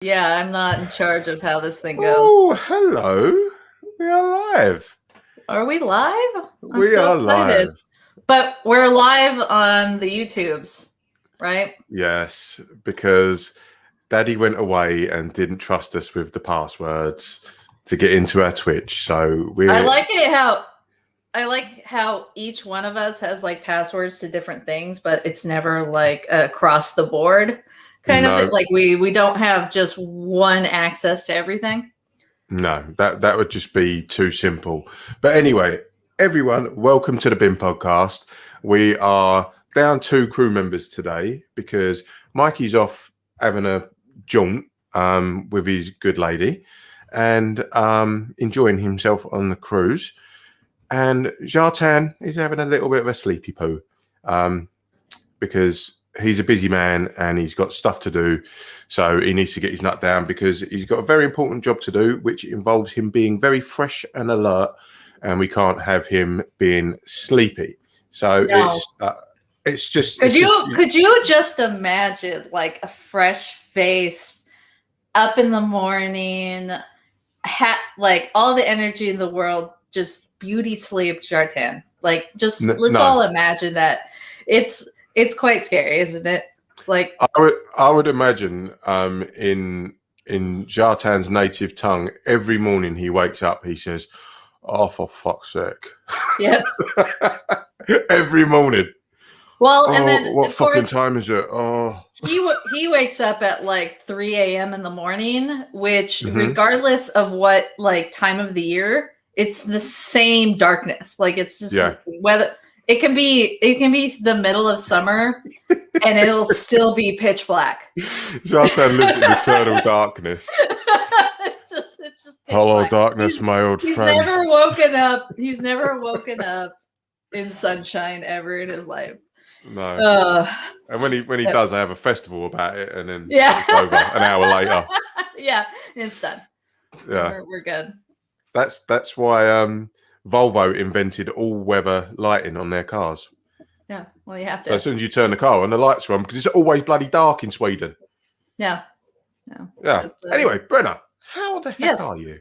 Yeah, I'm not in charge of how this thing goes. Oh, hello. We are live. Are we live? I'm We so are excited. live. But we're live on the YouTubes, right? Yes, because Daddy went away and didn't trust us with the passwords to get into our Twitch. So I we're like how each one of us has like passwords to different things, but it's never like across the board kind of thing. no, Like we don't have just one access to everything. no, that would just be too simple. But anyway, everyone, welcome to the Bin Podcast. We are down 2 crew members today because Mikey's off having a jaunt with his good lady and enjoying himself on the cruise. And Jartan is having a little bit of a sleepy poo because he's a busy man and he's got stuff to do. So he needs to get his nut down because he's got a very important job to do, which involves him being very fresh and alert. And we can't have him being sleepy. So No. it's just. Could you just imagine like a fresh face up in the morning, like all the energy in the world, just beauty sleep Jartan. Like just let's all imagine that. It's quite scary, isn't it? Like I would imagine in Jartan's native tongue, every morning he wakes up, he says, "Oh, for fuck's sake!" Yeah. Every morning. Well, and then what of fucking course, time is it? Oh, he wakes up at like 3 a.m. in the morning, which regardless of what like time of the year, it's the same darkness. Like it's just whether it can be the middle of summer and it'll still be pitch black. Jartan lives in eternal darkness. it's just hello black. Darkness, my old friend. He's never woken up in sunshine ever in his life. No. And when he does, I have a festival about it, and then it's over an hour later. Yeah, it's done. Yeah, we're good. That's why Volvo invented all-weather lighting on their cars. Yeah, well, you have to. So as soon as you turn the car on, the lights are on because it's always bloody dark in Sweden. Yeah. Yeah. Anyway, Brenna, how the heck are you?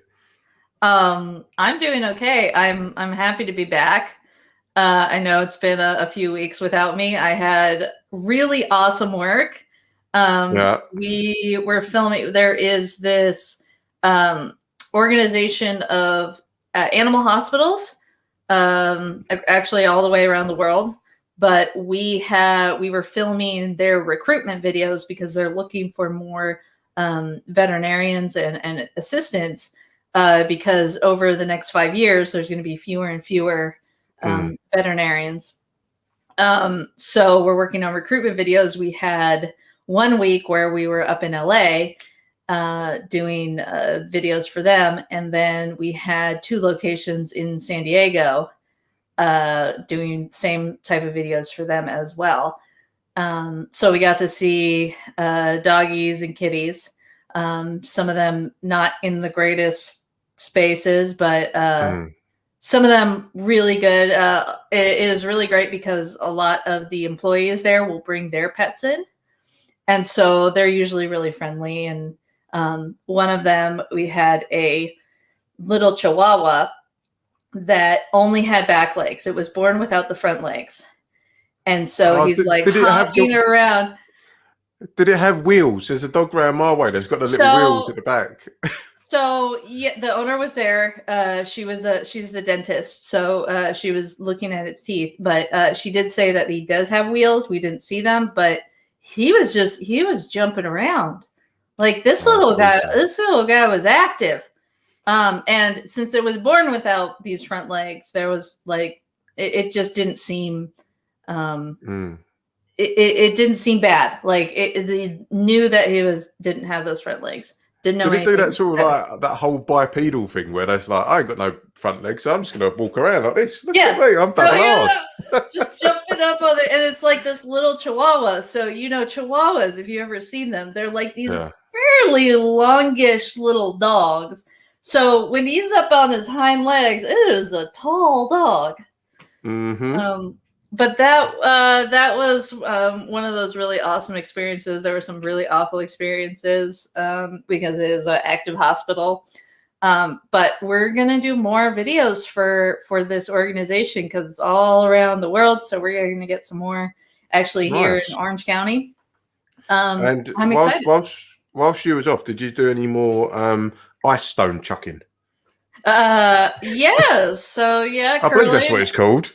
I'm doing okay. I'm happy to be back. I know it's been a few weeks without me. I had really awesome work. We were filming. There is this organization of animal hospitals, actually all the way around the world. But we were filming their recruitment videos because they're looking for more veterinarians and assistants because over the next 5 years, there's going to be fewer and fewer veterinarians. So we're working on recruitment videos. We had 1 week where we were up in LA doing videos for them. And then we had 2 locations in San Diego doing same type of videos for them as well. So we got to see doggies and kitties. Some of them not in the greatest spaces, but some of them really good. It is really great because a lot of the employees there will bring their pets in. And so they're usually really friendly. And one of them, we had a little Chihuahua that only had back legs. It was born without the front legs. And so he's hopping around. Did it have wheels? There's a dog around my way that's got the little wheels at the back. So yeah, the owner was there. She's the dentist, so she was looking at its teeth. But she did say that he does have wheels. We didn't see them, but he was jumping around. Like this little guy was active. And since it was born without these front legs, there was like it just didn't seem it didn't seem bad. Like they knew that he didn't have those front legs. Didn't know. Did it do that sort of like that whole bipedal thing where it's like, I ain't got no front legs, so I'm just gonna walk around like this. Look at me, I'm done just jumping up on it, and it's like this little Chihuahua. So Chihuahuas, if you ever seen them, they're like these fairly longish little dogs. So when he's up on his hind legs, it is a tall dog. but that was one of those really awesome experiences. There were some really awful experiences because it is an active hospital. But we're gonna do more videos for this organization because it's all around the world. So we're gonna get some more actually here in Orange County. And I'm excited. whilst you was off, did you do any more ice stone chucking? Yes. So yeah, I believe that's what it's called.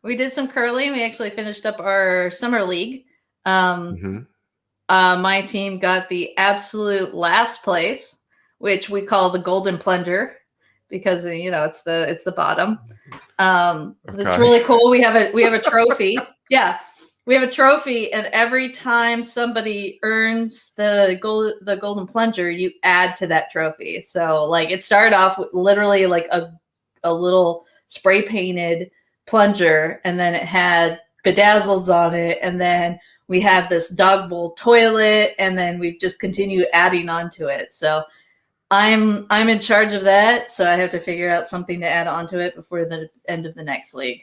We did some curling. We actually finished up our summer league. My team got the absolute last place, which we call the golden plunger because it's the bottom. It's really cool. We have a trophy. Yeah. We have a trophy, and every time somebody earns the golden plunger, you add to that trophy. So like it started off with literally like a little spray painted plunger, and then it had bedazzles on it, and then we had this dog bowl toilet, and then we've just continued adding on to it. So I'm in charge of that, so I have to figure out something to add onto it before the end of the next league.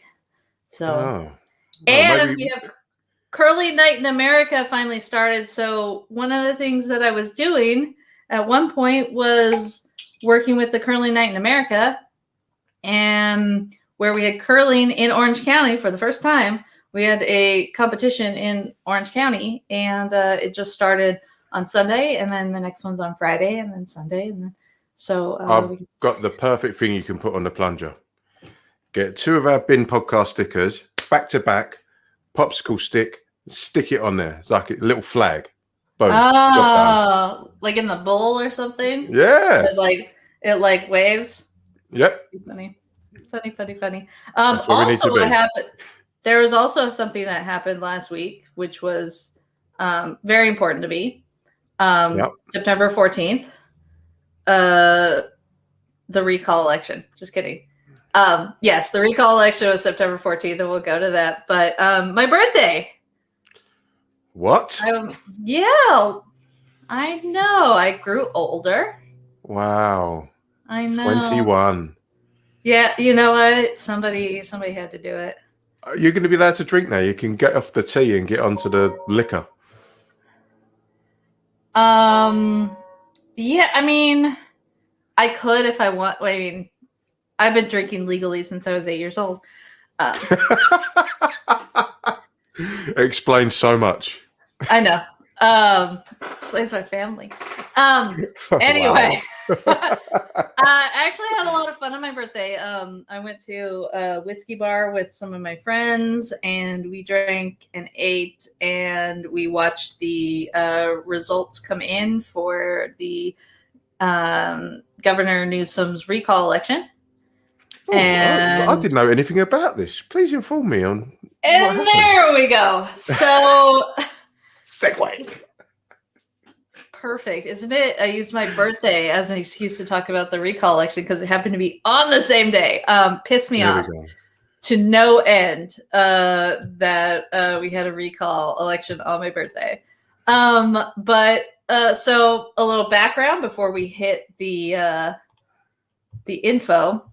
So we have Curly Night in America finally started. So one of the things that I was doing at one point was working with the Curly Night in America, and where we had curling in Orange County for the first time. We had a competition in Orange County, and it just started on Sunday, and then the next one's on Friday, and then Sunday, and then I've got the perfect thing you can put on the plunger. Get 2 of our bin podcast stickers back to back, popsicle stick, stick it on there. It's like a little flag. Boom. Oh, like in the bowl or something? Yeah. It like waves. Yep. Funny. Also, what happened? There was also something that happened last week, which was very important to me. September 14th, the recall election. Just kidding. Yes, the recall election was September 14th, and we'll go to that. But my birthday. What? Yeah, I know. I grew older. Wow. I know. 21. Yeah, you know what? Somebody had to do it. You're going to be allowed to drink now. You can get off the tea and get onto the liquor. Yeah, I mean, I could if I want. I mean, I've been drinking legally since I was 8 years old. It explains so much. I know. Explains my family. Anyway. I actually had a lot of fun on my birthday. I went to a whiskey bar with some of my friends, and we drank and ate, and we watched the results come in for the Governor Newsom's recall election. Oh, and I didn't know anything about this. Please inform me on. And there we go. So segue. Perfect, isn't it? I used my birthday as an excuse to talk about the recall election because it happened to be on the same day. Pissed me off to no end that we had a recall election on my birthday. But so a little background before we hit the info.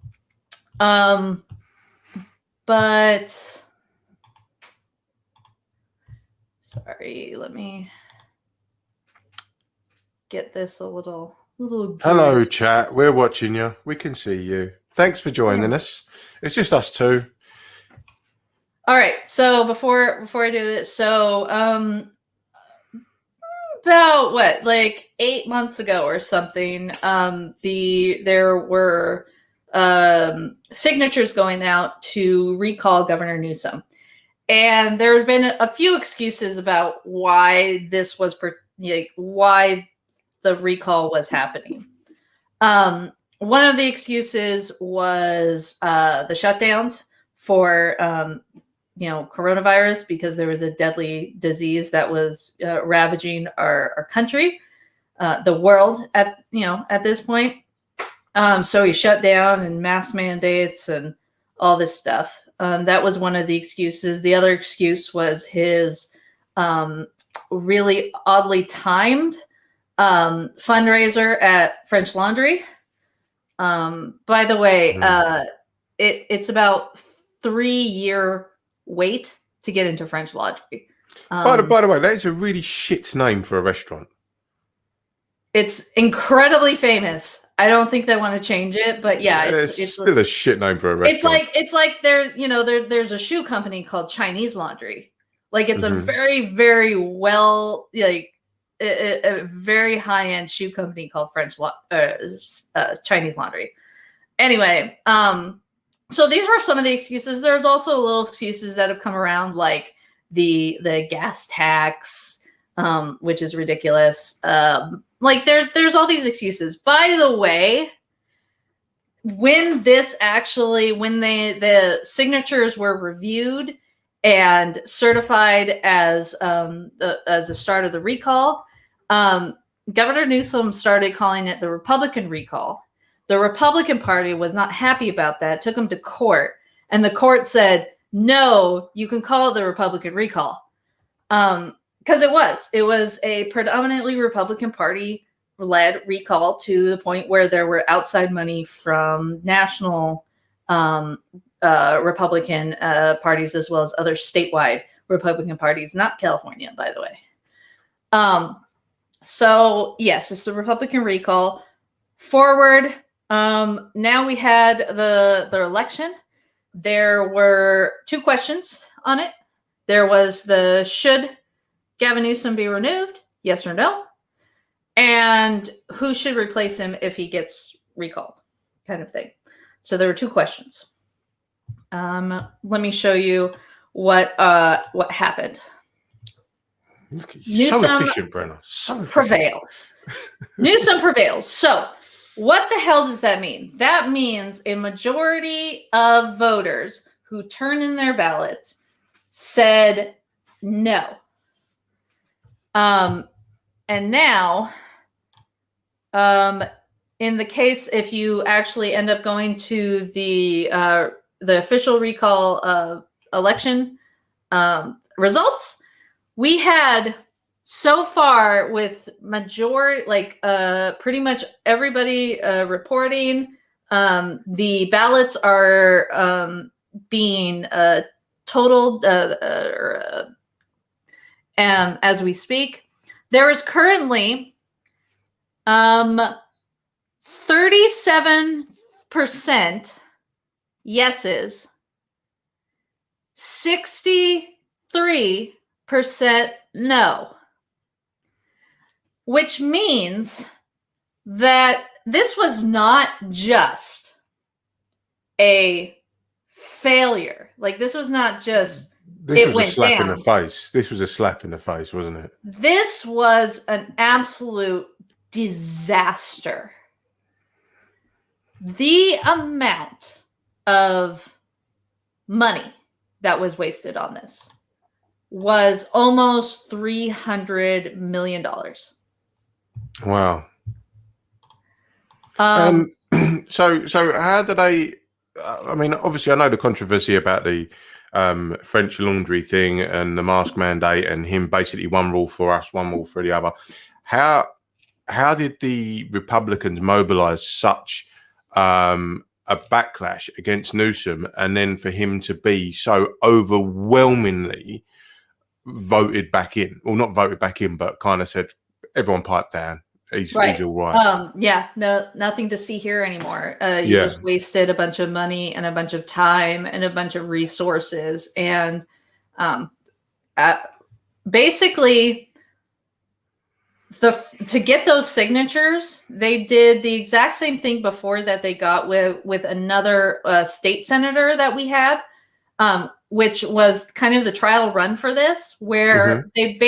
But sorry, let me get this a little Hello chat, we're watching you, we can see you. Thanks for joining us. It's just us two. All right, so before I do this, so about what, like 8 months ago or something, there were signatures going out to recall Governor Newsom, and there have been a few excuses about why this was why the recall was happening. One of the excuses was the shutdowns for coronavirus, because there was a deadly disease that was ravaging our country, the world at this point. So he shut down, and mask mandates and all this stuff. That was one of the excuses. The other excuse was his really oddly timed fundraiser at French Laundry. By the way, it's about 3-year wait to get into French Laundry. By the way, that is a really shit name for a restaurant. It's incredibly famous. I don't think they want to change it, but yeah, it's still a shit name for a restaurant. It's like there's a shoe company called Chinese Laundry. Like it's a very, very well, like a very high-end shoe company called Chinese Laundry. Anyway, so these were some of the excuses. There's also little excuses that have come around, like the gas tax, which is ridiculous. Like there's all these excuses. By the way, when the signatures were reviewed and certified as the start of the recall, Governor Newsom started calling it the Republican recall. The Republican Party was not happy about that, took them to court, and the court said, no, you can call it the Republican recall. Because it was a predominantly Republican Party led recall to the point where there were outside money from national Republican parties as well as other statewide Republican parties, not California, by the way. So yes, it's the Republican recall. Forward, now we had the election. There were 2 questions on it. There was the should Gavin Newsom be removed? Yes or no? And who should replace him if he gets recalled? Kind of thing. So there were 2 questions. Let me show you what happened. Newsom so efficient, Brenna. So efficient. Prevails. Newsom prevails. So what the hell does that mean? That means a majority of voters who turned in their ballots said no. And now, in the case, if you actually end up going to the official recall election results, we had so far with majority, pretty much everybody reporting, the ballots are being totaled as we speak. There is currently 37% yeses, 63% no, which means that this was not just a failure. Like, this was not just This was a slap in the face. This was a slap in the face, wasn't it? This was an absolute disaster. The amount of money that was wasted on this was almost $300 million. Wow. So how did they? I mean, obviously, I know the controversy about the French Laundry thing and the mask mandate, and him basically one rule for us, one rule for the other. How did the Republicans mobilize such a backlash against Newsom, and then for him to be so overwhelmingly voted back in? Well, not voted back in, but kind of said, everyone pipe down. He's all right. Yeah, no, nothing to see here anymore. You just wasted a bunch of money and a bunch of time and a bunch of resources. And basically, to get those signatures, they did the exact same thing before that they got with another state senator that we had, which was kind of the trial run for this, where they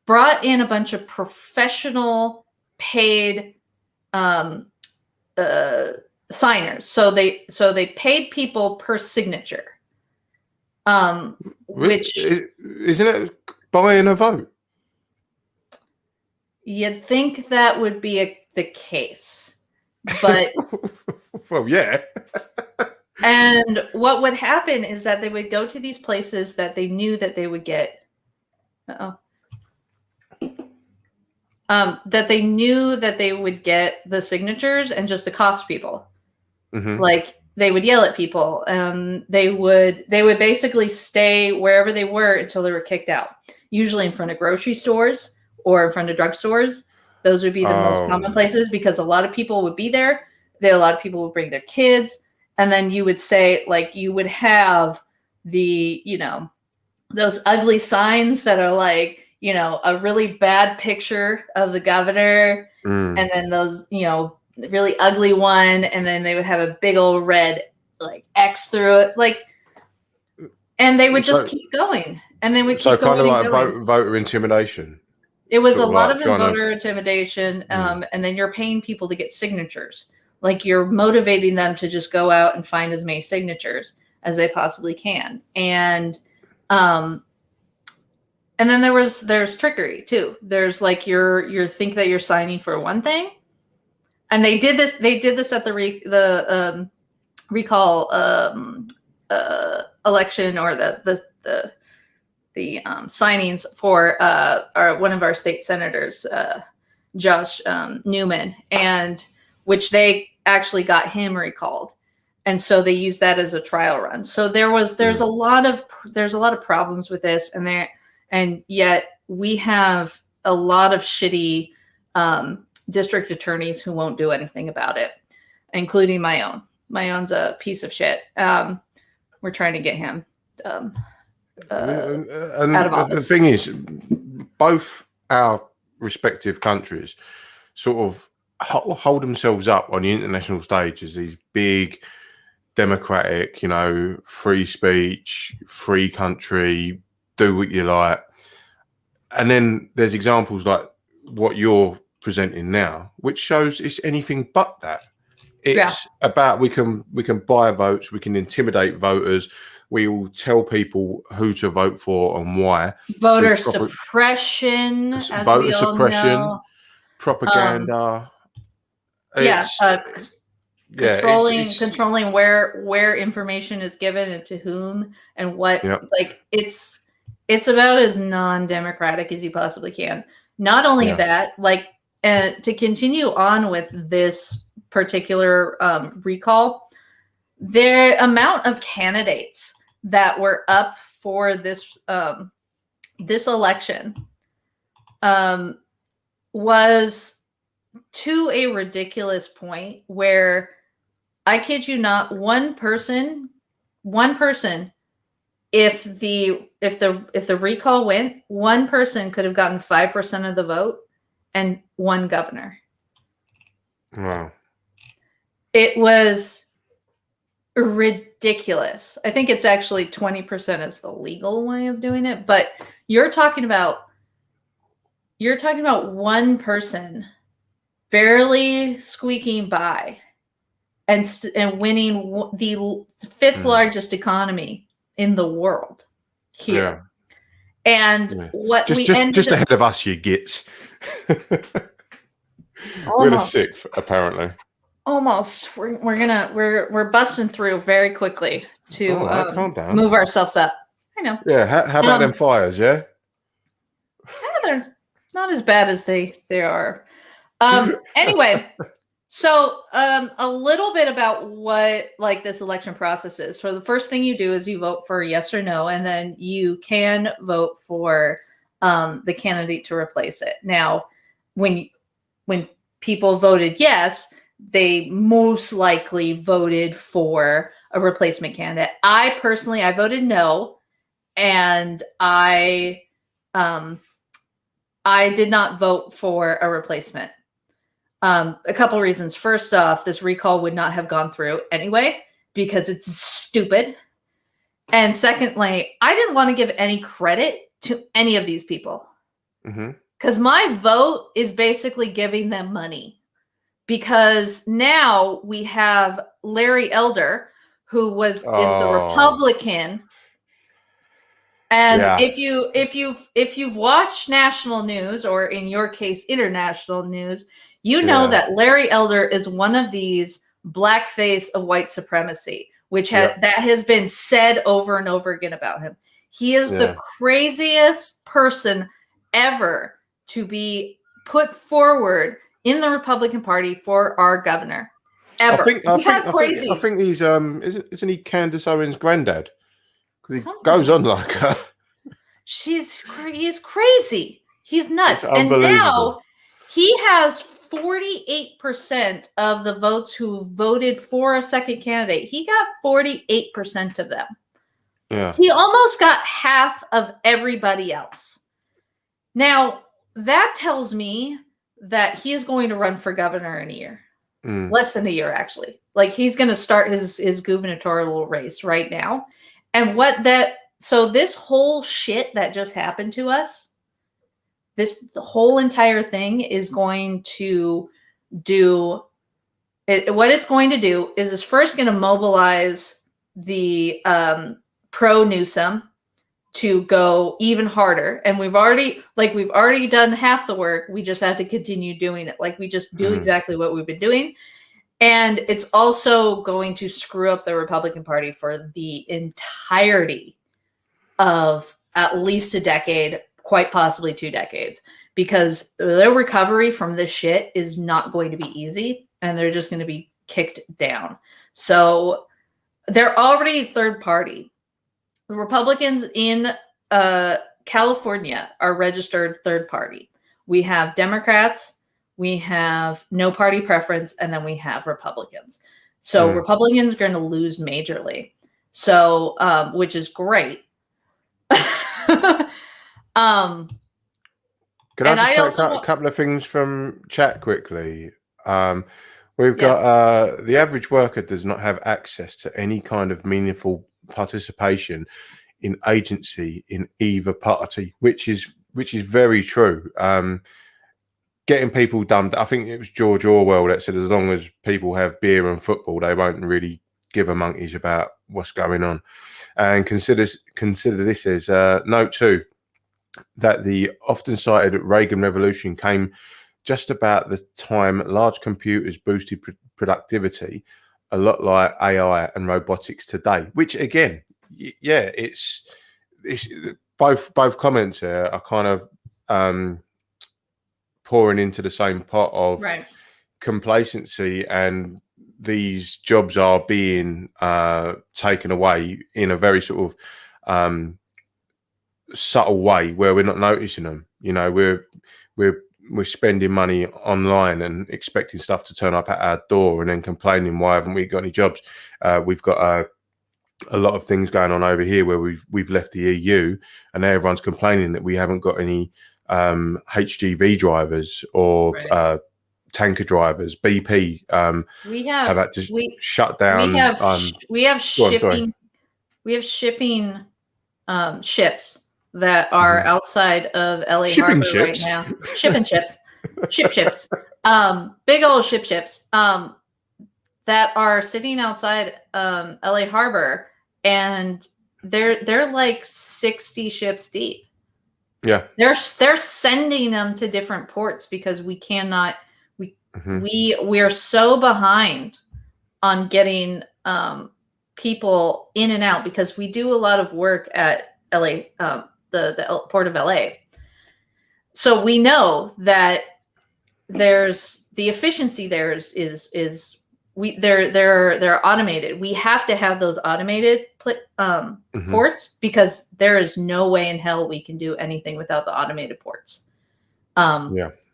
brought in a bunch of professional paid signers. So they paid people per signature. Which isn't it buying a vote? You'd think that would be the case, but well, yeah. And what would happen is that they would go to these places that they knew that they would get. That they knew that they would get the signatures and just accost people. Like, they would yell at people. They would basically stay wherever they were until they were kicked out, usually in front of grocery stores or in front of drugstores. Those would be the most common places because a lot of people would be there. A lot of people would bring their kids. And then you would say, like, you would have the, those ugly signs that are like, a really bad picture of the governor. And then those, really ugly one. And then they would have a big old red, like, X through it. Like, and they would just keep going. And then we keep going. So kind of like voter intimidation. It was a lot of voter intimidation. And then you're paying people to get signatures. Like, you're motivating them to just go out and find as many signatures as they possibly can. And then there's trickery too. There's like, you think that you're signing for one thing. And they did this at the recall election, or the signings for one of our state senators, Josh Newman, and which they actually got him recalled, and so they used that as a trial run. So there's a lot of problems with this, and yet we have a lot of shitty district attorneys who won't do anything about it, including my own. My own's a piece of shit. We're trying to get him out of office. The thing is, both our respective countries sort of hold themselves up on the international stage as these big democratic, free speech, free country, do what you like. And then there's examples like what you're presenting now, which shows it's anything but that. It's about we can buy votes, we can intimidate voters, we will tell people who to vote for and why. Voter suppression, as we all know. Propaganda. Controlling where information is given and to whom and what. Like, it's about as non-democratic as you possibly can. Not only that, like, to continue on with this particular recall, the amount of candidates that were up for this election was to a ridiculous point where, I kid you not, one person, if the recall went, one person could have gotten 5% of the vote and one governor. Wow. It was ridiculous. I think it's actually 20% is the legal way of doing it, but you're talking about one person barely squeaking by and winning the fifth largest economy in the world here. And what just ahead of us, you gits. We're the sixth, apparently. Almost. We're busting through very quickly to move ourselves up. I know. Yeah. How about them fires? Yeah. They're not as bad as they are. Anyway, so a little bit about what, like, this election process is. So the first thing you do is you vote for yes or no, and then you can vote for the candidate to replace it. Now, when people voted yes, they most likely voted for a replacement candidate. I personally, I voted no, and I did not vote for a replacement. A couple reasons. First off, this recall would not have gone through anyway because it's stupid. And secondly, I didn't want to give any credit to any of these people. Because my vote is basically giving them money. Because now we have Larry Elder, who is the Republican. And if you've watched national news, or in your case, international news, you know that Larry Elder is one of these blackface of white supremacy, which that has been said over and over again about him. He is the craziest person ever to be put forward in the Republican Party for our governor. ever. I How crazy. think he's isn't he Candace Owens' granddad? Because he Something goes on like like her. he's crazy. He's nuts. It's And unbelievable. now he has 48% of the votes who voted for a second candidate. He got 48% of them. Yeah. He almost got half of everybody else. Now, that tells me that he's going to run for governor in a year. Less than a year, actually. Like, he's going to start his gubernatorial race right now. And so this whole shit that just happened to us, the whole entire thing is going to do what it's going to do is it's first going to mobilize the pro Newsom to go even harder. And we've already done half the work. We just have to continue doing it. Like, we just do exactly what we've been doing. And it's also going to screw up the Republican Party for the entirety of at least a decade, quite possibly 2 decades, because their recovery from this shit is not going to be easy, and they're just going to be kicked down. So they're already third party. The Republicans in California are registered third party. We have Democrats, we have no party preference, and then we have Republicans. So Republicans are going to lose majorly. So, which is great. Can I just take a couple of things from chat quickly? We've got the average worker does not have access to any kind of meaningful participation in agency in either party, which is very true. Getting people done. I think it was George Orwell that said, as long as people have beer and football, they won't really give a monkeys about what's going on. And consider this as note 2, that the often cited Reagan Revolution came just about the time large computers boosted productivity, a lot like AI and robotics today. Which again, yeah, it's both comments here are kind of pouring into the same pot of complacency, and these jobs are being taken away in a very sort of subtle way where we're not noticing them. You know, we're spending money online and expecting stuff to turn up at our door, and then complaining, why haven't we got any jobs? We've got a lot of things going on over here where we've left the EU, and everyone's complaining that we haven't got any HGV drivers or tanker drivers. BP we have had to shut down. We have shipping ships that are outside of LA shipping Harbor ships. right now. Shipping ships. Ships. Big old ships. That are sitting outside LA Harbor, and they're like 60 ships deep. Yeah. They're sending them to different ports because we cannot we're so behind on getting people in and out, because we do a lot of work at LA, the Port of LA. So we know that there's the efficiency there is they're automated. We have to have those automated ports, because there is no way in hell we can do anything without the automated ports.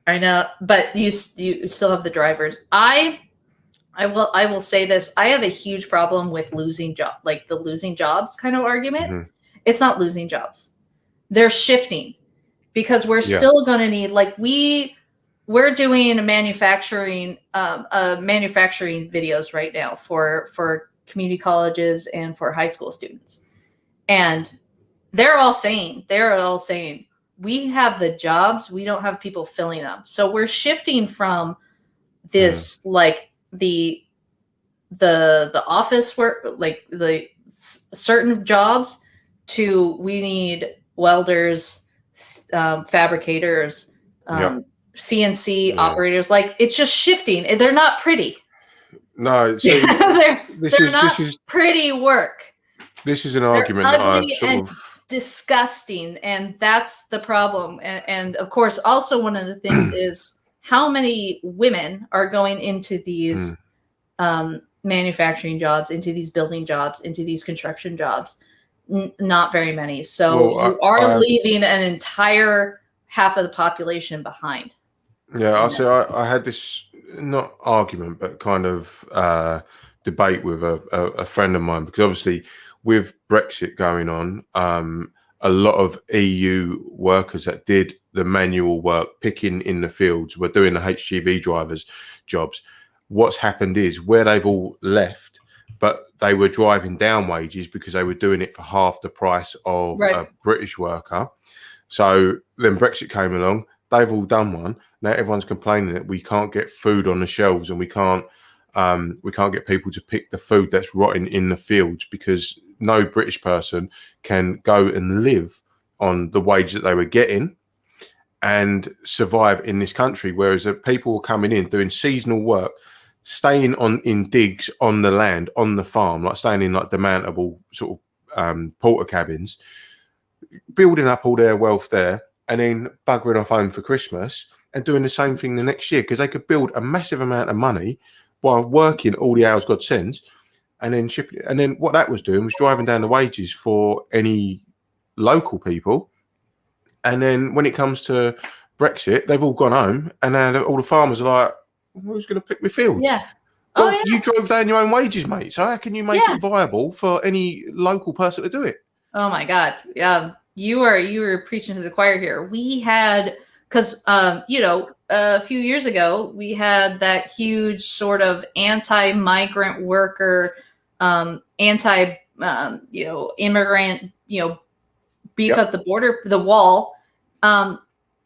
I know, but you still have the drivers. I will say this. I have a huge problem with losing jobs kind of argument. It's not losing jobs. They're shifting, because we're still going to need, like, we're doing a manufacturing videos right now for community colleges and for high school students. And they're all saying, we have the jobs, we don't have people filling them. So we're shifting from this, like the office work, like the certain jobs, to we need welders, fabricators, CNC operators. Like, it's just shifting. They're not pretty. No, see, they're not pretty work. This is an argument that I've sort of disgusting, and that's the problem. And of course, also one of the things is how many women are going into these manufacturing jobs, into these building jobs, into these construction jobs. Not very many. So Well, you are leaving an entire half of the population behind. Yeah, I had this not argument, but kind of debate with a friend of mine, because obviously with Brexit going on, a lot of EU workers that did the manual work, picking in the fields, were doing the HGV drivers' jobs. What's happened is where they've all left, but they were driving down wages because they were doing it for half the price of a British worker. So then Brexit came along. They've all done one. Now everyone's complaining that we can't get food on the shelves, and we can't get people to pick the food that's rotting in the fields, because no British person can go and live on the wage that they were getting and survive in this country. Whereas the people were coming in doing seasonal work, staying in digs on the land, on the farm, like staying in like demountable sort of porter cabins, building up all their wealth there, and then buggering off home for Christmas and doing the same thing the next year, because they could build a massive amount of money while working all the hours God sends, and then shipping it. And then what that was doing was driving down the wages for any local people. And then when it comes to Brexit, they've all gone home, and now all the farmers are like, who's going to pick my fields? Yeah. Well, you drove down your own wages, mate. So how can you make it viable for any local person to do it? Oh my God. You were preaching to the choir here. We had, because a few years ago we had that huge sort of anti-migrant worker, immigrant, beef up the border, the wall,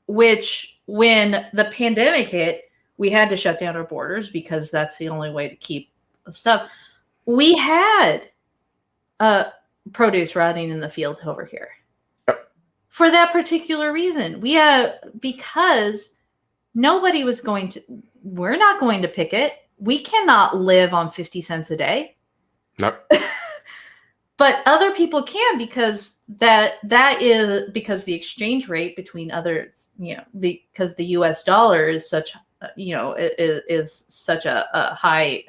which when the pandemic hit, we had to shut down our borders because that's the only way to keep stuff. We had produce rotting in the field over here. For that particular reason, because nobody was we're not going to pick it. We cannot live on 50 cents a day. Nope. But other people can, because that is because the exchange rate between others, because the US dollar is such, is such a high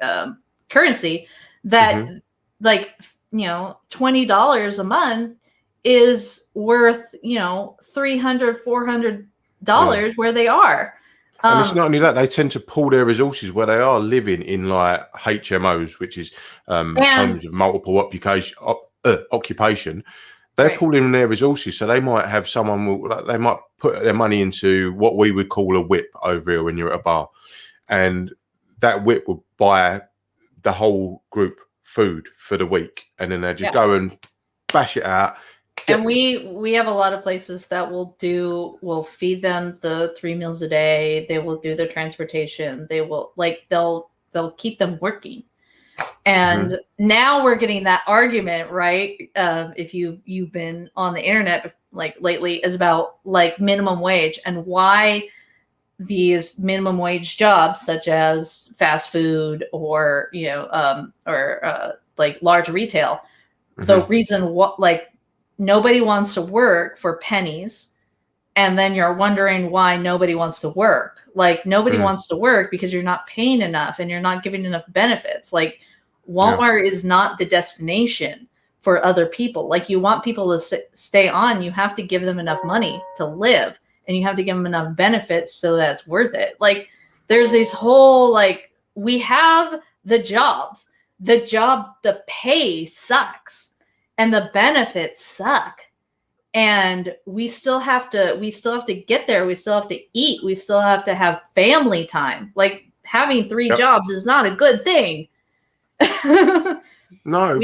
currency that $20 a month is worth, $300, $400 where they are. And it's not only that, they tend to pool their resources where they are living in like HMOs, which is homes of multiple occupation. They're pooling their resources, so they might have they might put their money into what we would call a whip over here when you're at a bar, and that whip will buy the whole group food for the week, and then they just go and bash it out. And we have a lot of places that will feed them the 3 meals a day. They will do their transportation. They will they'll keep them working. And now we're getting that argument, right? If you've been on the internet lately, is about minimum wage and why these minimum wage jobs, such as fast food or large retail, the reason nobody wants to work for pennies, and then you're wondering why nobody wants to work. Nobody wants to work because you're not paying enough and you're not giving enough benefits. Walmart is not the destination for other people. You want people to stay on, you have to give them enough money to live, and you have to give them enough benefits so that it's worth it. There's this whole, we have the jobs, the pay sucks and the benefits suck. And we still have to get there. We still have to eat. We still have to have family time. Having 3 jobs is not a good thing. No,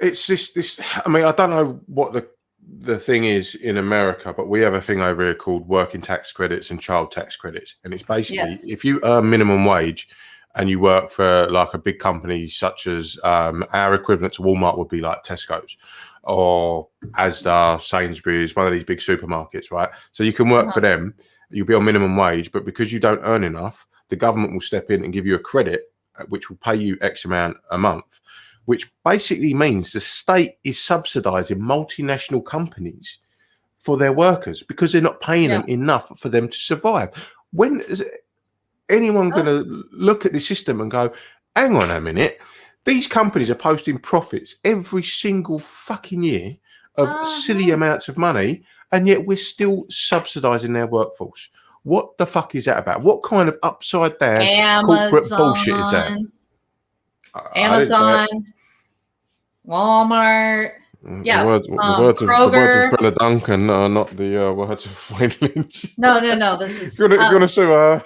it's this. I mean, I don't know what the thing is in America, but we have a thing over here called working tax credits and child tax credits. And it's basically if you earn minimum wage and you work for a big company such as our equivalent to Walmart would be like Tesco's or Asda, Sainsbury's, one of these big supermarkets, right? So you can work for them, you'll be on minimum wage, but because you don't earn enough, the government will step in and give you a credit, which will pay you X amount a month, which basically means the state is subsidizing multinational companies for their workers because they're not paying them enough for them to survive. anyone going to look at the system and go, hang on a minute, these companies are posting profits every single fucking year of silly amounts of money, and yet we're still subsidizing their workforce. What the fuck is that about? What kind of upside down corporate bullshit is that? Amazon, Walmart. Yeah, the words of Brenna Duncan are not the words of Wayne Lynch. No. This is. If you want to sue her.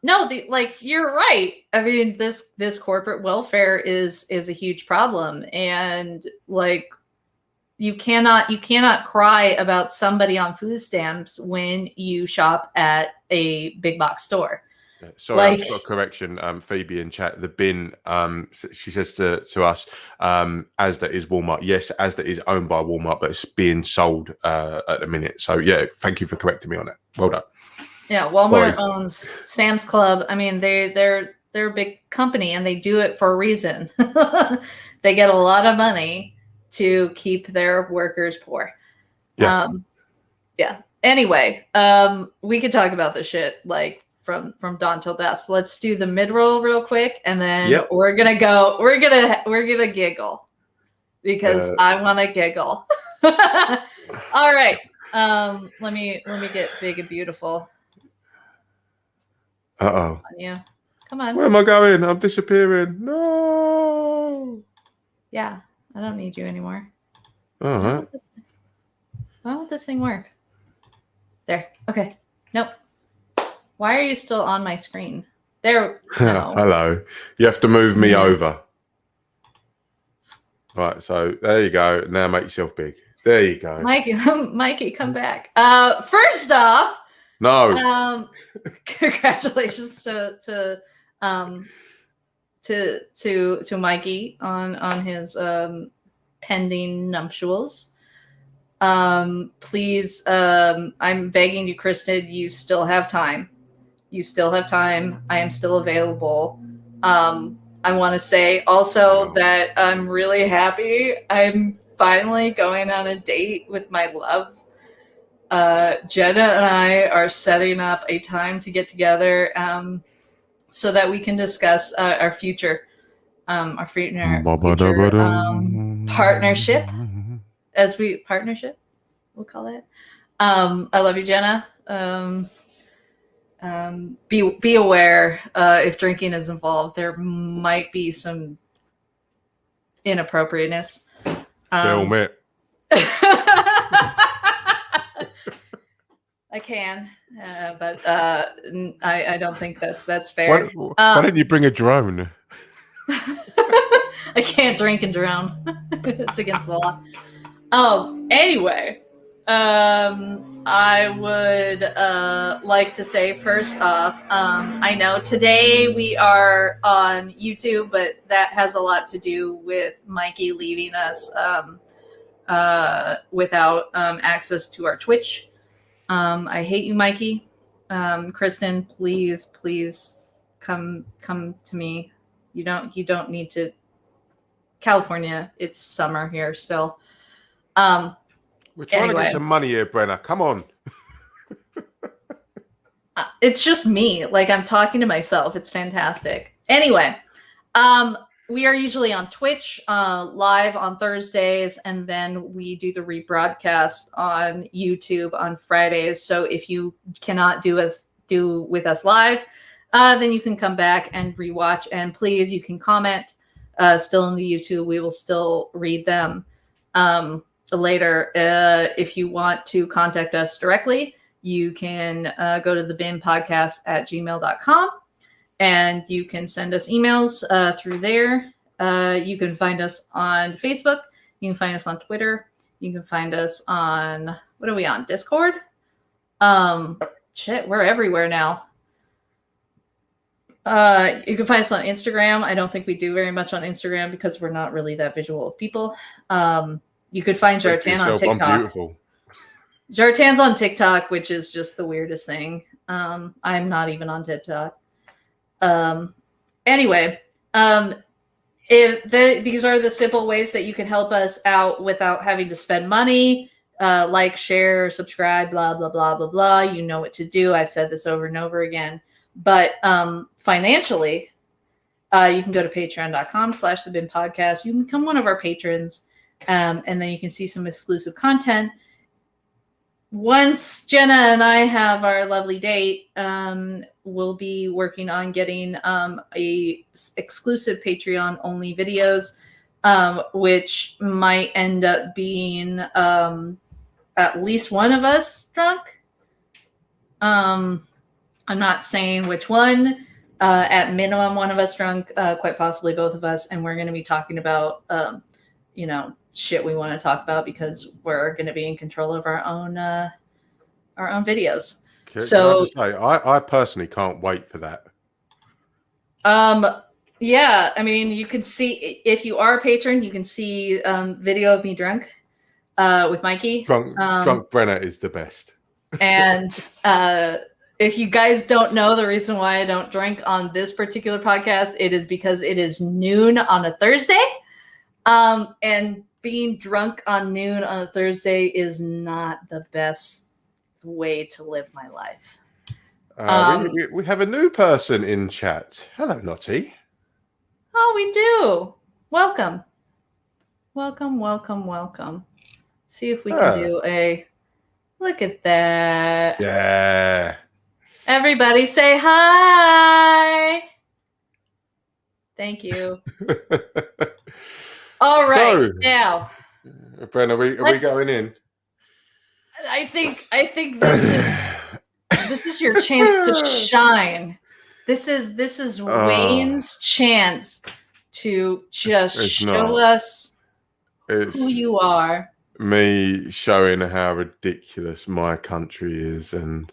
No, you're right. I mean, this corporate welfare is a huge problem, and like you cannot cry about somebody on food stamps when you shop at a big box store. Yeah, sorry, I've got a correction. Phoebe in chat, the bin, she says to us, Asda is Walmart. Yes, Asda is owned by Walmart, but it's being sold at the minute. So yeah, thank you for correcting me on that. Well done. Yeah, Walmart owns Sam's Club. I mean, they're a big company, and they do it for a reason. They get a lot of money to keep their workers poor. Yeah. Anyway, we could talk about this shit like from dawn till dusk. Let's do the mid-roll real quick, and then we're gonna giggle because I want to giggle. All right. Let me get big and beautiful. Uh-oh. Yeah. Come on. Where am I going? I'm disappearing. No. Yeah, I don't need you anymore. All right. Why won't this thing work? There. Okay. Nope. Why are you still on my screen? There. No. Hello. You have to move me over. Right. So there you go. Now make yourself big. There you go. Mikey, come back. First off. No. Congratulations to Mikey on his pending nuptials. Please, I'm begging you, Kristen, you still have time. I am still available. I want to say also that I'm really happy. I'm finally going on a date with my love. Jenna and I are setting up a time to get together so that we can discuss our future partnership. We'll call it. I love you, Jenna. Be aware if drinking is involved, there might be some inappropriateness. Film it. I can, but I don't think that's fair. Why don't you bring a drone? I can't drink and drone. It's against the law. Anyway, I would like to say first off, I know today we are on YouTube, but that has a lot to do with Mikey leaving us without access to our Twitch. I hate you, Mikey. Kristen, please come to me. You don't need to. California, it's summer here still. We're trying to get some money here, Brenna. Come on. It's just me. Like, I'm talking to myself. It's fantastic. Anyway, we are usually on Twitch live on Thursdays, and then we do the rebroadcast on YouTube on Fridays. So if you cannot do with us live, then you can come back and rewatch. And please, you can comment still in the YouTube. We will still read them later. If you want to contact us directly, you can go to thebinpodcast@gmail.com. And you can send us emails through there. You can find us on Facebook. You can find us on Twitter. You can find us on, what are we on? Discord? Shit, we're everywhere now. You can find us on Instagram. I don't think we do very much on Instagram because we're not really that visual of people. You could find Jartan on TikTok. Jartan's on TikTok, which is just the weirdest thing. I'm not even on TikTok. Anyway, these are the simple ways that you can help us out without having to spend money. like, share, subscribe, blah, blah, blah, blah, blah. You know what to do. I've said this over and over again. But financially, you can go to patreon.com/The Podcast. You can become one of our patrons, and then you can see some exclusive content. Once Jenna and I have our lovely date, we'll be working on getting a exclusive Patreon-only videos, which might end up being at least one of us drunk. I'm not saying which one. At minimum, one of us drunk, quite possibly both of us, and we're going to be talking about, shit we want to talk about because we're going to be in control of our own videos. Can I just say, I personally can't wait for that. Yeah, I mean, you can see, if you are a patron, you can see video of me drunk with Mikey. Drunk Brenna is the best. And if you guys don't know the reason why I don't drink on this particular podcast, it is because it is noon on a Thursday. And being drunk on noon on a Thursday is not the best way to live my life. We have a new person in chat. Hello, Notty. Oh, we do. Welcome. Welcome. See if we can do a look at that. Yeah. Everybody say hi. Thank you. All right. So, now, Brenna, are we going in? I think this is your chance to shine. This is Wayne's chance to just show us who you are. Me showing how ridiculous my country is, and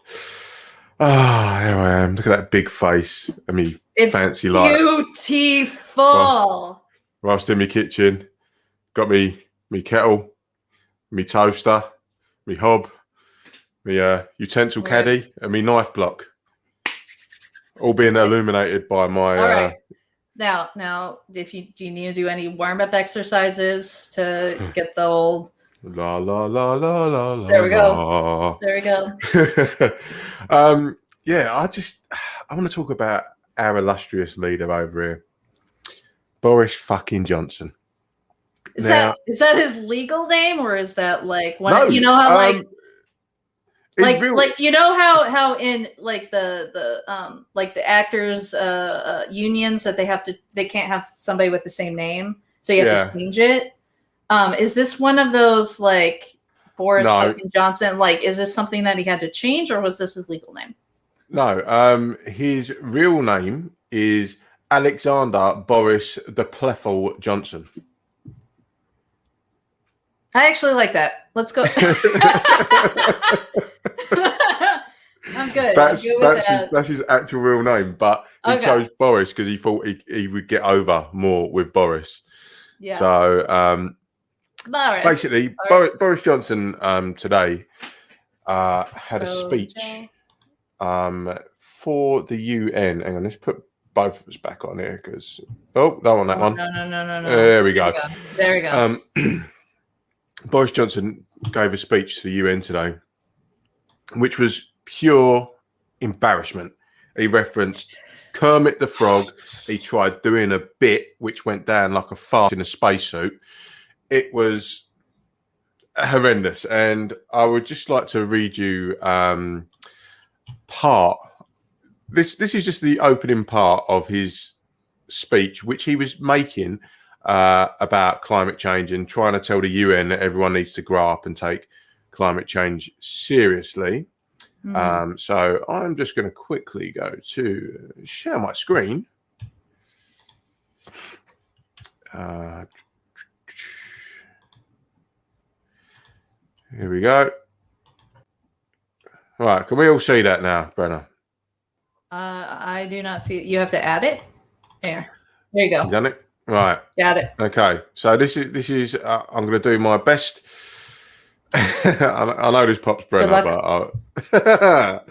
here I am. Look at that big face. I mean, it's fancy light. Beautiful. Whilst in my kitchen, got me kettle, me toaster, me hob, me utensil caddy, and me knife block. All being illuminated by my. All right. Now, do you need to do any warm up exercises to get the old? La la la la la la. There we go. There we go. Yeah, I want to talk about our illustrious leader over here, Boris fucking Johnson. Is that his legal name, or is that like one? No, you know how you know how in like the actors unions that they can't have somebody with the same name, so you have to change it. Is this one of those like Boris fucking Johnson? Like, is this something that he had to change, or was this his legal name? No, his real name is Alexander Boris de Pleffel Johnson. I actually like that. Let's go. I'm good. That's his actual real name, but he chose Boris because he thought he would get over more with Boris. Yeah. So Boris. Basically, Boris Johnson today had a speech for the UN. Hang on, let's put both of us back on here because don't want that one. No. There we go. There we go. Boris Johnson gave a speech to the UN today, which was pure embarrassment. He referenced Kermit the Frog. He tried doing a bit which went down like a fart in a spacesuit. It was horrendous. And I would just like to read you part. This is just the opening part of his speech, which he was making about climate change and trying to tell the UN that everyone needs to grow up and take climate change seriously. So I'm just going to quickly go to share my screen. Here we go. All right, can we all see that now, Brenna? I do not see it. You have to add it. There you go. You done it? Right. Got it. Okay. So this is I'm going to do my best. I know this pops Brenna, but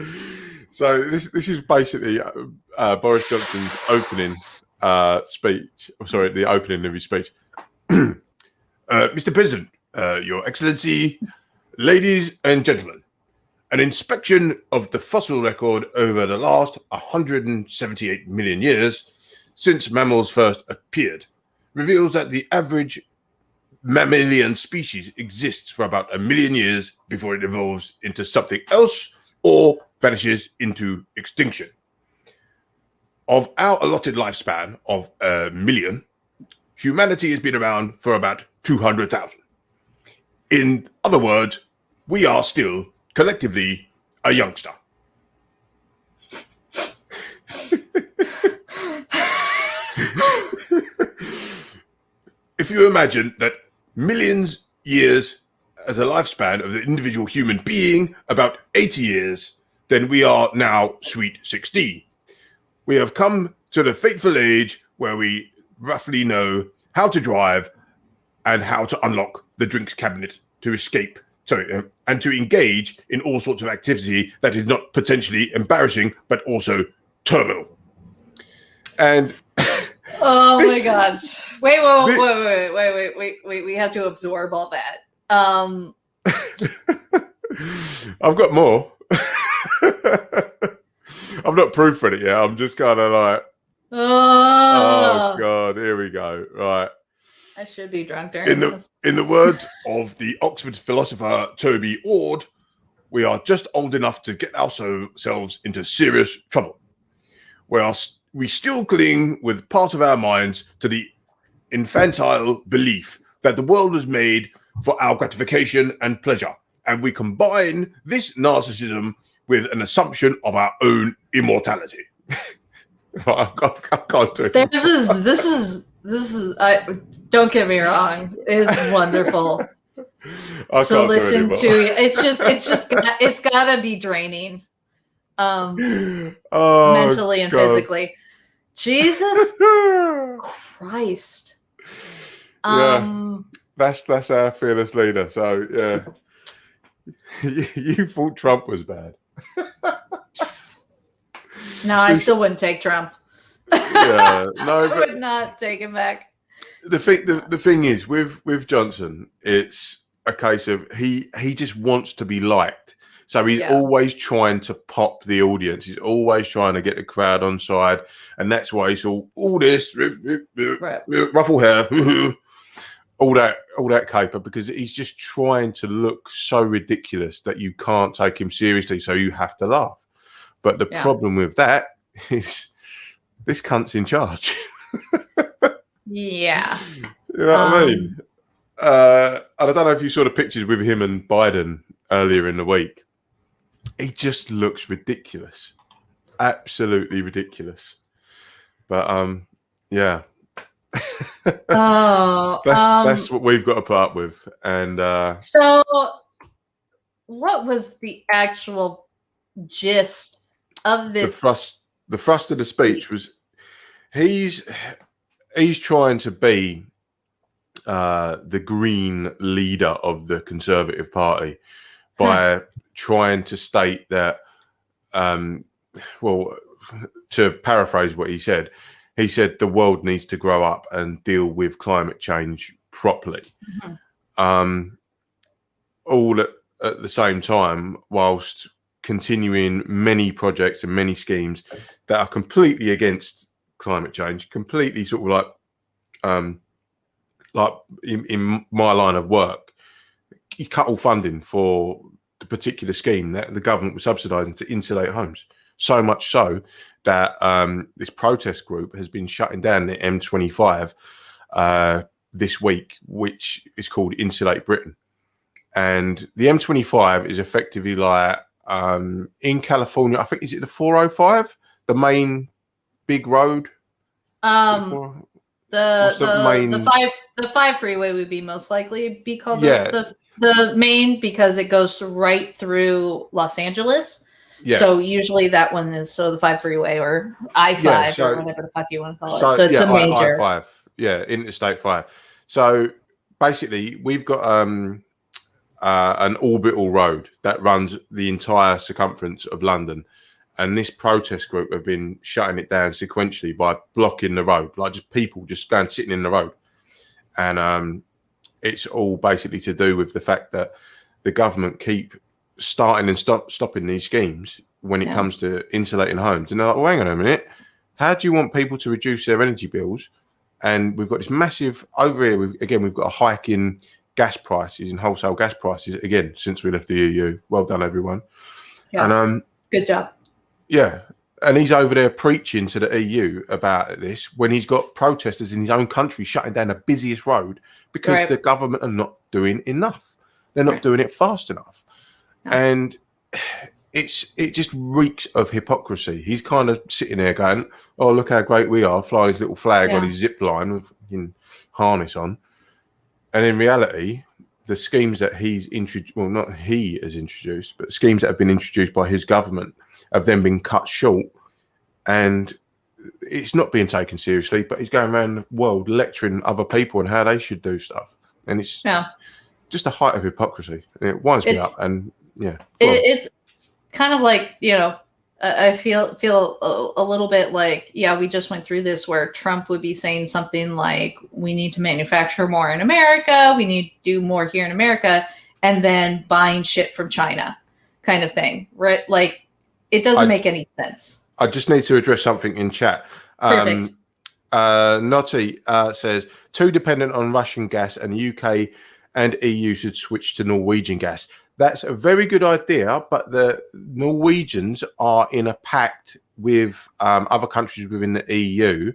so this is basically Boris Johnson's opening speech. Sorry, the opening of his speech. Mr. President, Your Excellency, Ladies and gentlemen, an inspection of the fossil record over the last 178 million years since mammals first appeared reveals that the average mammalian species exists for about 1 million years before it evolves into something else or vanishes into extinction. Of our allotted lifespan of 1 million, humanity has been around for about 200,000. In other words, we are still collectively a youngster. If you imagine that millions years as a lifespan of the individual human being, about 80 years, then we are now sweet 16. We have come to the fateful age where we roughly know how to drive and how to unlock the drinks cabinet to escape, and to engage in all sorts of activity that is not potentially embarrassing, but also terminal. And oh my God. Wait. We have to absorb all that. I've got more. I'm not proofing it yet. I'm just kind of like, oh God, here we go. Right. I should be drunk during this. In the words of the Oxford philosopher Toby Ord, we are just old enough to get ourselves into serious trouble. We still cling with part of our minds to the infantile belief that the world was made for our gratification and pleasure, and we combine this narcissism with an assumption of our own immortality. I can't do it. This is. Don't get me wrong. It's wonderful to listen to. It's gotta be draining, mentally and physically. Jesus Christ. That's our fearless leader. So yeah, you thought Trump was bad. No, I still wouldn't take Trump. Yeah, no, I would not take him back. The thing is with Johnson, it's a case of he just wants to be liked. So he's always trying to pop the audience. He's always trying to get the crowd on side, and that's why he's all this ruffle hair, all that caper, because he's just trying to look so ridiculous that you can't take him seriously. So you have to laugh. But the problem with that is this cunt's in charge. Yeah. You know what I mean? And I don't know if you saw the pictures with him and Biden earlier in the week. He just looks ridiculous. Absolutely ridiculous. But yeah. That's what we've got to put up with. And so what was the actual gist of this? The thrust of the speech was he's trying to be the green leader of the Conservative Party by trying to state that, well, to paraphrase what he said the world needs to grow up and deal with climate change properly. Mm-hmm. All at the same time, whilst continuing many projects and many schemes that are completely against climate change, completely sort of like in my line of work, you cut all funding for the particular scheme that the government was subsidising to insulate homes. So much so that this protest group has been shutting down the M25 this week, which is called Insulate Britain. And the M25 is effectively like in California, I think, is it the 405, the main big road? The 5 freeway would be most likely be called the main, because it goes right through Los Angeles. Yeah. So usually that one is the 5 freeway or I-5 or whatever the fuck you want to call it. So it's the major. I-5. Yeah, Interstate 5. So basically we've got an orbital road that runs the entire circumference of London. And this protest group have been shutting it down sequentially by blocking the road, like just people just going sitting in the road. And it's all basically to do with the fact that the government keep starting and stopping these schemes when it comes to insulating homes. And they're like, well, hang on a minute. How do you want people to reduce their energy bills? And we've got this massive over here. We've got a hike in gas prices and wholesale gas prices again since we left the EU. Well done, everyone. Yeah. And good job. Yeah. And he's over there preaching to the EU about this when he's got protesters in his own country shutting down the busiest road because the government are not doing enough. They're not doing it fast enough. No. And it just reeks of hypocrisy. He's kind of sitting there going, oh, look how great we are, flying his little flag on his zip line with harness on. And in reality, the schemes that he's introduced, well, not he has introduced, but schemes that have been introduced by his government have then been cut short. And it's not being taken seriously, but he's going around the world lecturing other people on how they should do stuff. And it's just a height of hypocrisy. And it winds me up. And it's kind of like, I feel a little bit like, we just went through this where Trump would be saying something like, we need to manufacture more in America. We need to do more here in America, and then buying shit from China kind of thing, right? Like, it doesn't make any sense. I just need to address something in chat. Perfect. Notty says, too dependent on Russian gas, and the UK and EU should switch to Norwegian gas. That's a very good idea, but the Norwegians are in a pact with other countries within the EU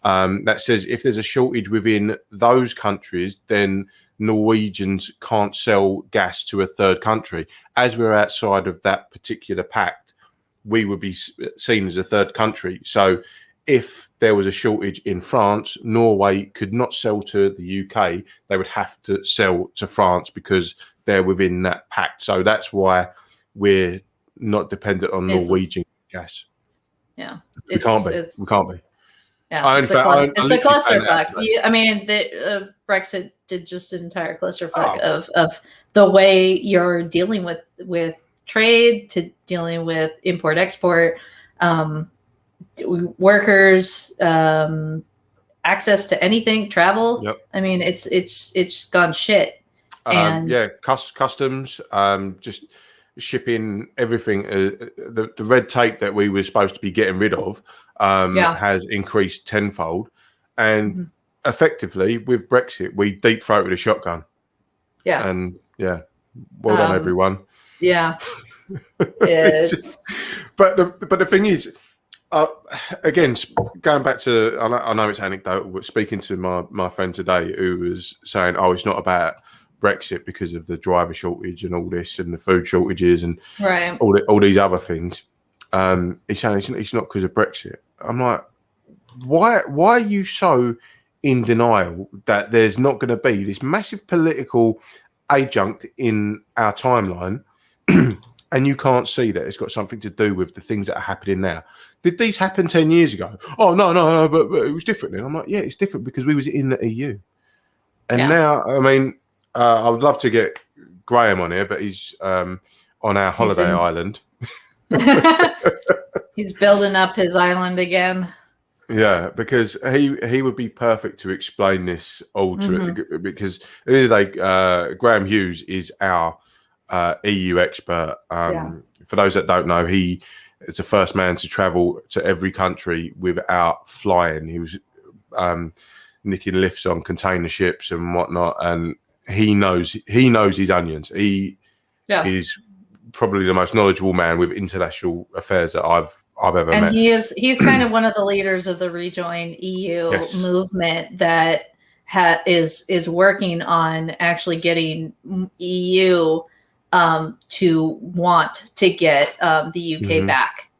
that says if there's a shortage within those countries, then Norwegians can't sell gas to a third country. As we're outside of that particular pact, we would be seen as a third country. So if there was a shortage in France, Norway could not sell to the UK. They would have to sell to France because they're within that pact. So that's why we're not dependent on Norwegian gas. Yeah. We can't be. We can't be. Yeah, it's a clusterfuck. I mean, the Brexit did just an entire clusterfuck of the way you're dealing with trade, to dealing with import export, workers, access to anything, travel. Yep. I mean, it's gone shit. And customs, just shipping everything. The red tape that we were supposed to be getting rid of has increased tenfold, and effectively with Brexit, we deep throated a shotgun. Yeah, and well done, everyone. Yeah, but the thing is, again, going back to, I know it's anecdotal, but speaking to my friend today who was saying, oh, it's not about Brexit because of the driver shortage and all this and the food shortages and all these other things. He's saying it's not because of Brexit. I'm like, why are you so in denial that there's not going to be this massive political adjunct in our timeline and you can't see that it's got something to do with the things that are happening now? Did these happen 10 years ago? Oh, no, but it was different then. I'm like, yeah, it's different because we was in the EU. And now, I mean, I would love to get Graham on here, but he's on our holiday island. He's building up his island again. Yeah, because he would be perfect to explain this all to it, because at the end of the day, Graham Hughes is our EU expert. For those that don't know, he is the first man to travel to every country without flying. He was nicking lifts on container ships and whatnot, and he knows his onions. He is probably the most knowledgeable man with international affairs that I've ever met. And he's kind of one of the leaders of the Rejoin EU movement that is working on actually getting EU to want to get the UK back.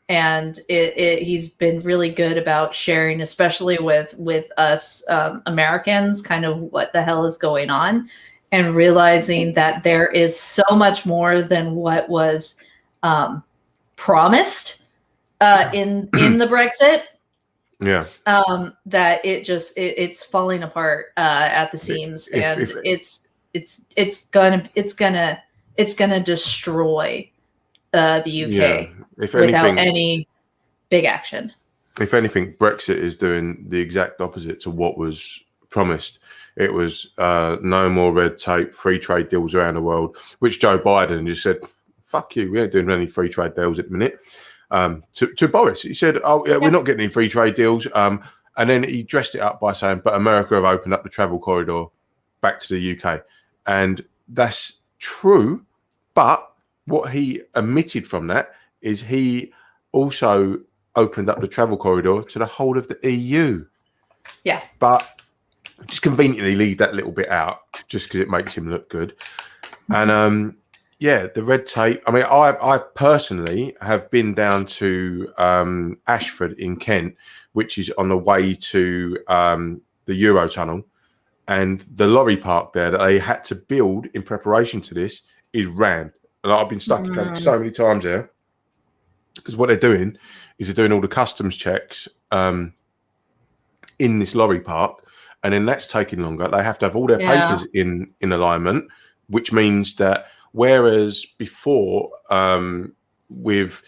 And he's been really good about sharing, especially with us Americans, kind of what the hell is going on, and realizing that there is so much more than what was promised in the Brexit. That it's falling apart at the seams, and it's gonna destroy the UK without any big action. If anything, Brexit is doing the exact opposite to what was promised. It was no more red tape, free trade deals around the world, which Joe Biden just said, fuck you, we ain't doing any free trade deals at the minute. To Boris, he said, oh, yeah, we're not getting any free trade deals. And then he dressed it up by saying, but America have opened up the travel corridor back to the UK. And that's true. But what he omitted from that is he also opened up the travel corridor to the whole of the EU. Yeah. But just conveniently leave that little bit out just because it makes him look good. And yeah, the red tape. I mean, I personally have been down to Ashford in Kent, which is on the way to the Eurotunnel. And the lorry park there that they had to build in preparation to this is rammed. And I've been stuck in traffic so many times there. Because what they're doing is they're doing all the customs checks in this lorry park. And then that's taking longer. They have to have all their papers in alignment, which means that whereas before with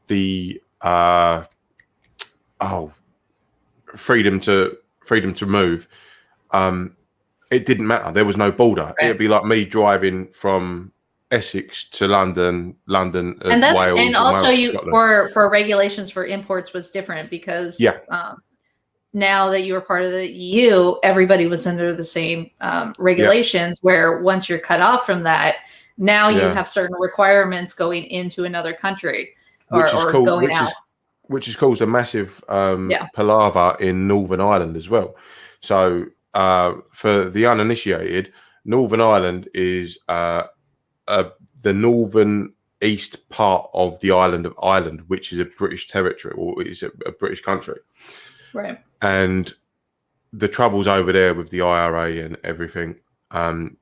the freedom to move, it didn't matter. There was no border. Right. It'd be like me driving from Essex to London, and that's Wales, and also Wales, for regulations for imports was different because now that you were part of the EU, everybody was under the same regulations. Where once you're cut off from that, now you have certain requirements going into another country or going out, which has caused a massive palaver in Northern Ireland as well. So for the uninitiated, Northern Ireland is the northern east part of the island of Ireland, which is a British territory, or is a British country. Right. And the troubles over there with the IRA and everything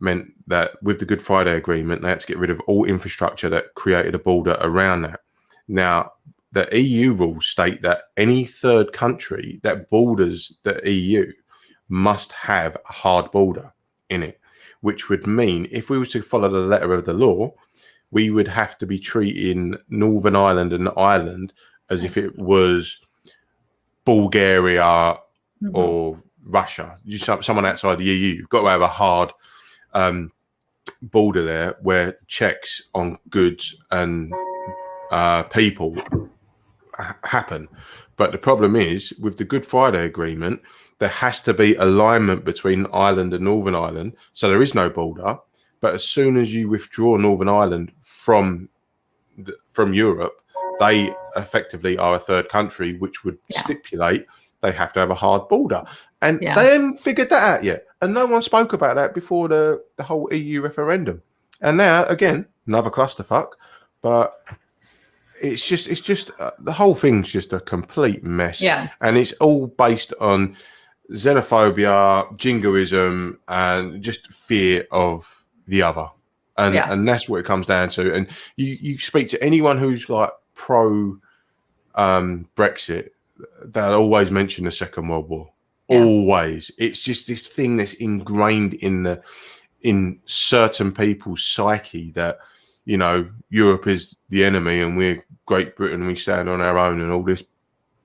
meant that with the Good Friday Agreement, they had to get rid of all infrastructure that created a border around that. Now, the EU rules state that any third country that borders the EU must have a hard border in it, which would mean if we were to follow the letter of the law, we would have to be treating Northern Ireland and Ireland as if it was Bulgaria or Russia. Someone outside the EU. You've got to have a hard border there where checks on goods and people happen. But the problem is with the Good Friday Agreement, there has to be alignment between Ireland and Northern Ireland. So there is no border. But as soon as you withdraw Northern Ireland from Europe, they effectively are a third country, which would stipulate they have to have a hard border. And they haven't figured that out yet. And no one spoke about that before the whole EU referendum. And now, again, another clusterfuck. But it's just the whole thing's just a complete mess. Yeah. And it's all based on xenophobia, jingoism, and just fear of the other. And that's what it comes down to. And you speak to anyone who's like pro Brexit, they'll always mention the Second World War. Yeah. Always. It's just this thing that's ingrained in certain people's psyche that, you know, Europe is the enemy and we're Great Britain, we stand on our own and all this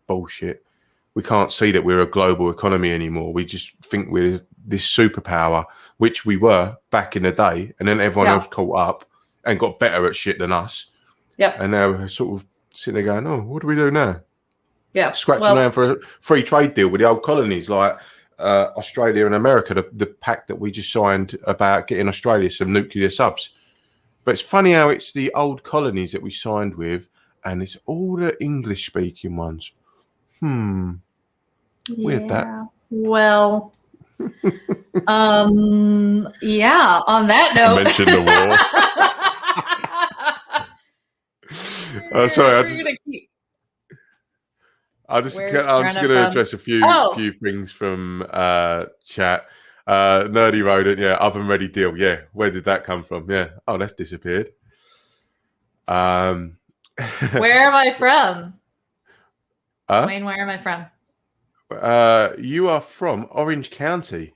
bullshit. We can't see that we're a global economy anymore. We just think we're this superpower, which we were back in the day. And then everyone else caught up and got better at shit than us. Yep. And now we're sort of sitting there going, oh, what do we do now? Yeah. Scratching around for a free trade deal with the old colonies like Australia and America, the pact that we just signed about getting Australia some nuclear subs. But it's funny how it's the old colonies that we signed with and it's all the English-speaking ones. Weird that. Well, on that note. I mentioned the war. Sorry, I'm just going to address a few things from chat. Nerdy Rodent, oven ready deal. Yeah, where did that come from? Yeah. Oh, that's disappeared. Where am I from? Wayne, where am I from? You are from Orange County.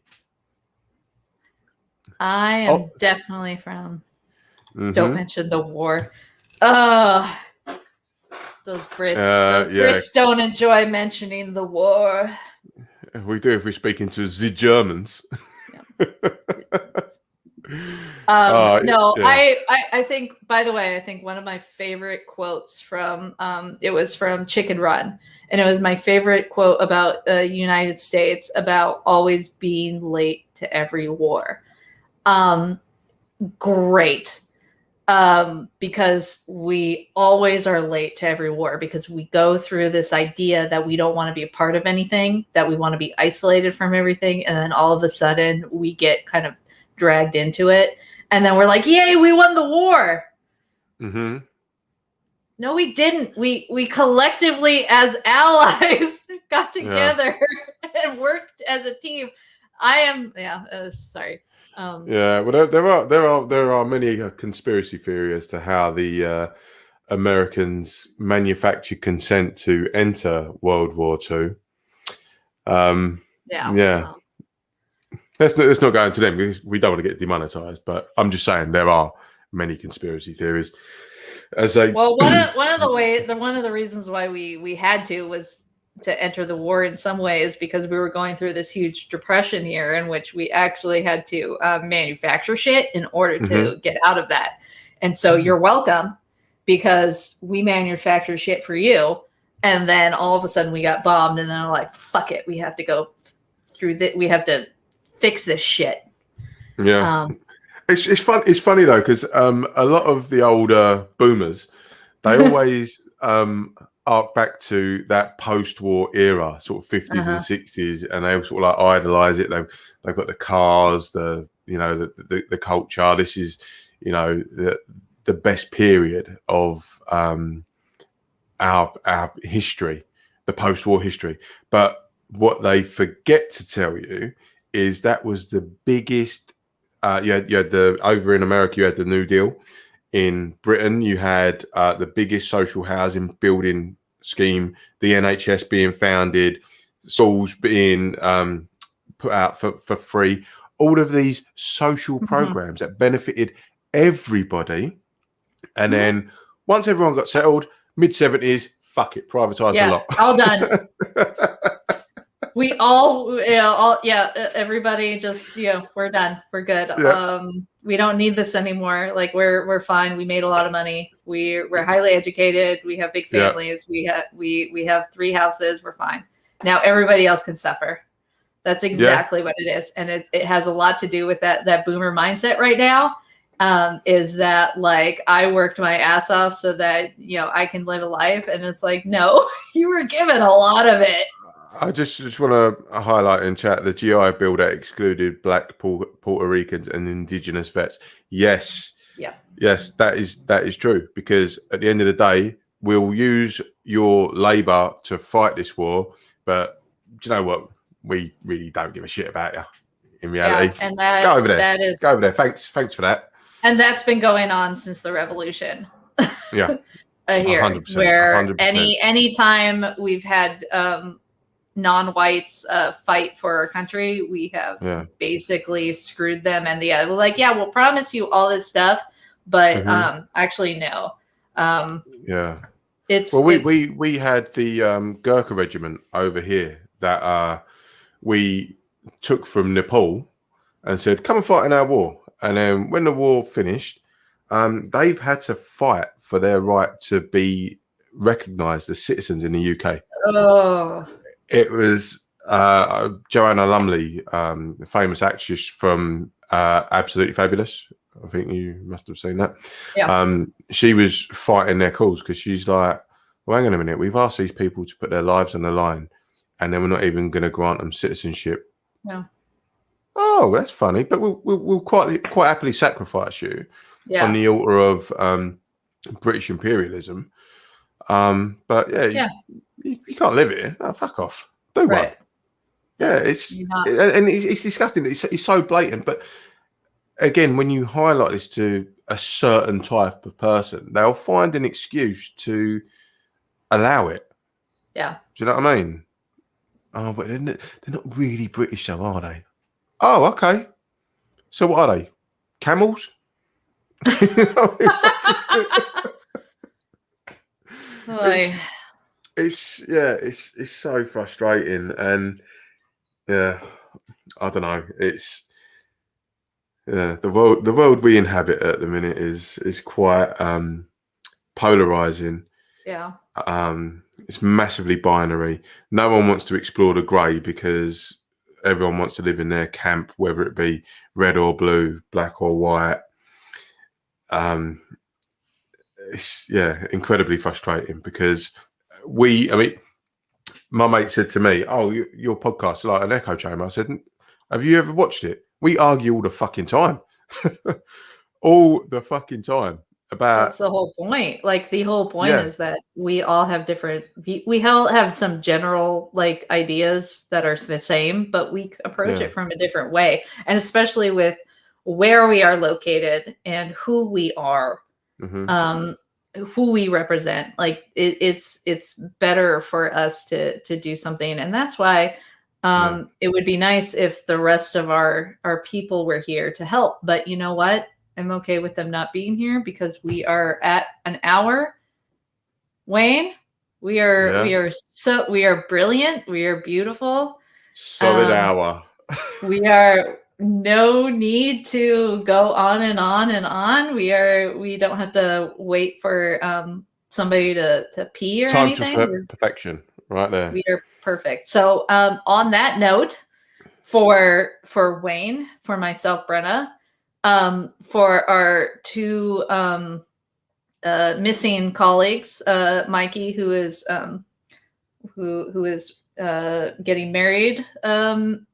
I am definitely from. Don't mention the war. Those Brits. Brits don't enjoy mentioning the war. We do if we're speaking to the Germans. No, Yeah. I think, by the way, I think one of my favorite quotes from it was from Chicken Run, and it was my favorite quote about United States about always being late to every war. Great. Because we always are late to every war because we go through this idea that we don't want to be a part of anything, that we want to be isolated from everything, and then all of a sudden we get kind of dragged into it, and then we're like, yay, we won the war. Mm-hmm. No, we didn't. We collectively as allies got together and worked as a team. Sorry. Yeah, well, there are many conspiracy theories as to how the Americans manufactured consent to enter World War II. Yeah. Let's not go into them because we don't want to get demonetized. But I'm just saying there are many conspiracy theories. Well, one of the reasons why we had to was to enter the war in some ways because we were going through this huge depression here in which we actually had to manufacture shit in order to get out of that. And so you're welcome because we manufactured shit for you. And then all of a sudden we got bombed and then we're like, fuck it. We have to go through that. We have to fix this shit. Yeah. It's fun. It's funny though, because a lot of the older boomers, they always arc back to that post-war era, sort of 50s and 60s, and they sort of like idolize it. They've got the cars, the culture. This is, the best period of our history, the post-war history. But what they forget to tell you is that was the biggest. You had over in America, you had the New Deal. In Britain, you had the biggest social housing building scheme, the NHS being founded, schools being put out for free. All of these social programs that benefited everybody. And then once everyone got settled, mid-70s, fuck it, privatise a lot. All done. We everybody just, we're done. We're good. Yeah. We don't need this anymore. Like we're fine. We made a lot of money. We're highly educated. We have big families. Yeah. We have 3 houses. We're fine. Now everybody else can suffer. That's exactly what it is. And it has a lot to do with that boomer mindset right now. Is that like I worked my ass off so that, I can live a life. And it's like, no, you were given a lot of it. I just want to highlight in chat the GI Bill that excluded Black, Puerto Ricans and Indigenous vets. Yes. Yeah. Yes, that is true, because at the end of the day, we'll use your labour to fight this war, but do you know what? We really don't give a shit about you in reality. Yeah, and go over there. Go over there. Thanks for that. And that's been going on since the revolution. Yeah. Here, 100%, where 100%. any time we've had non-whites fight for our country, we have basically screwed them. And we're like, we'll promise you all this stuff, but actually no. We had the Gurkha regiment over here that we took from Nepal and said, come and fight in our war. And then when the war finished, they've had to fight for their right to be recognised as citizens in the UK. Oh. It was Joanna Lumley, the famous actress from Absolutely Fabulous. I think you must have seen that. Yeah. She was fighting their cause because she's like, well, hang on a minute. We've asked these people to put their lives on the line, and then we're not even going to grant them citizenship. Yeah. Oh, that's funny. But we'll quite happily sacrifice you on the altar of British imperialism. But you can't live here. Oh, fuck off. Do one. Yeah, it's disgusting. It's so blatant. But again, when you highlight this to a certain type of person, they'll find an excuse to allow it. Yeah. Do you know what I mean? Oh, but they're not really British, though, are they? Oh, okay. So what are they? Camels? It's so frustrating, and Yeah, I don't know. It's the world we inhabit at the minute is quite polarizing. Yeah. It's massively binary. No one wants to explore the grey because everyone wants to live in their camp, whether it be red or blue, black or white. It's incredibly frustrating because my mate said to me, "Oh, your podcast is like an echo chamber." I said, "Have you ever watched it? We argue all the fucking time, all the fucking time about." That's the whole point. Like the whole point Yeah, is that we all have different. We all have some general like ideas that are the same, but we approach yeah, it from a different way, and especially with where we are located and who we are, hmm um, who we represent. Like it's better for us to do something, and that's why yeah, it would be nice if the rest of our people were here to help. But you know what? I'm okay with them not being here because we are at an hour. Wayne, we yeah. are brilliant. We are beautiful. Solid Um, hour. we are no need to go on and on and on. We don't have to wait for somebody to pee or Time to anything. perfection, right there. We are perfect. So on that note, for Wayne, for myself, Brenna, for our two missing colleagues, Mikey, who is getting married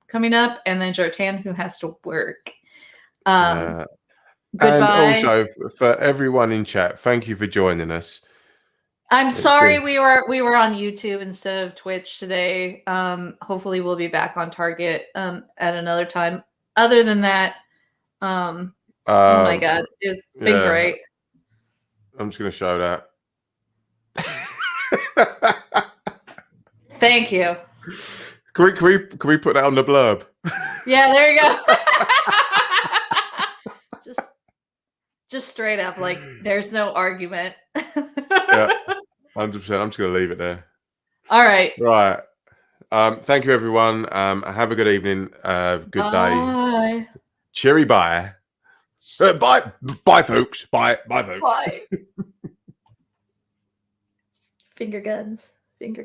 coming up, and then Jortan, who has to work. Yeah. And Goodbye. also for everyone in chat, thank you for joining us. I'm It's sorry been we were on YouTube instead of Twitch today. Hopefully we'll be back on target at another time. Other than that, oh my god, it's been yeah. great. I'm just gonna show that. Thank you. Can we put that on the blurb? Yeah, there you go. just straight up, like there's no argument. Yeah, 100%. I'm just gonna leave it there. All right. Right. Thank you, everyone. Have a good evening. Good day. Bye. Cheery bye. Bye, folks. Bye, folks. Bye. Finger guns.